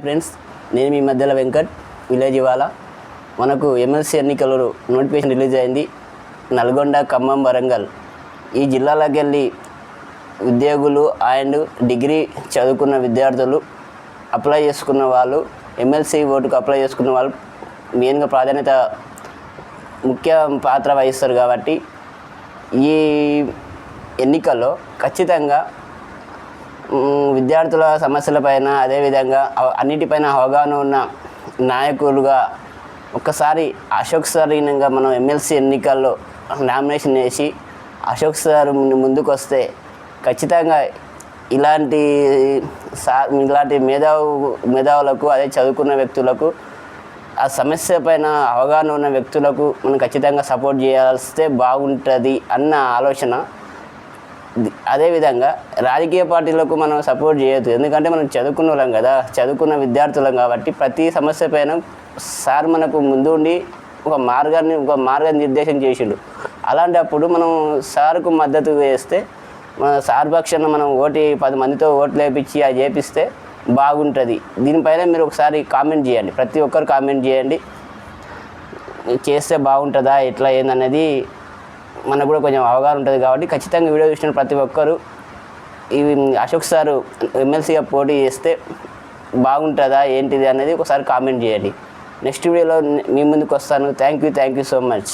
Friends, నేను మీ మధ్యలో Venkat. Village ఇవాళ మనకు ఎమ్మెల్సీ ఎన్నికలు నోటిఫికేషన్ రిలీజ్ అయింది. నల్గొండ, ఖమ్మం, వరంగల్ ఈ జిల్లాలకు వెళ్ళి ఉద్యోగులు అండ్ డిగ్రీ చదువుకున్న విద్యార్థులు అప్లై చేసుకున్న వాళ్ళు, ఎమ్మెల్సీ ఓటుకు అప్లై చేసుకున్న వాళ్ళు మెయిన్గా ప్రాధాన్యత ముఖ్య పాత్ర వహిస్తారు. కాబట్టి ఈ ఎన్నికల్లో ఖచ్చితంగా విద్యార్థుల సమస్యలపైన, అదేవిధంగా అన్నిటిపైన అవగాహన ఉన్న నాయకులుగా ఒక్కసారి అశోక్ సార్గా మనం ఎమ్మెల్సీ ఎన్నికల్లో నామినేషన్ వేసి అశోక్ సార్ ముందుకు వస్తే ఖచ్చితంగా ఇలాంటి మేధావులకు, అదే చదువుకున్న వ్యక్తులకు, ఆ సమస్య పైన అవగాహన ఉన్న వ్యక్తులకు మనం ఖచ్చితంగా సపోర్ట్ చేయాల్స్తే బాగుంటుంది అన్న ఆలోచన. అదేవిధంగా రాజకీయ పార్టీలకు మనం సపోర్ట్ చేయొద్దు, ఎందుకంటే మనం చదువుకున్న వాళ్ళం కదా, చదువుకున్న విద్యార్థులం. కాబట్టి ప్రతి సమస్య పైన సార్ మనకు ముందు ఉండి ఒక మార్గనిర్దేశం చేసిండు. అలాంటప్పుడు మనం సార్కు మద్దతు వేస్తే, మన సార్ పక్షాన మనం 10 మందితో ఓట్లు వేయించి అది చేపిస్తే బాగుంటుంది. దీనిపైన మీరు ఒకసారి కామెంట్ చేయండి, ప్రతి ఒక్కరు కామెంట్ చేయండి. చేస్తే బాగుంటుందా, ఎట్లా ఏందనేది మనకు కూడా కొంచెం అవగాహన ఉంటుంది. కాబట్టి ఖచ్చితంగా వీడియో చూసిన ప్రతి ఒక్కరు ఈ అశోక్ సారు ఎమ్మెల్సీగా పోటీ చేస్తే బాగుంటుందా ఏంటిది అనేది ఒకసారి కామెంట్ చేయండి. నెక్స్ట్ వీడియోలో మీ ముందుకు వస్తాను. Thank you so much.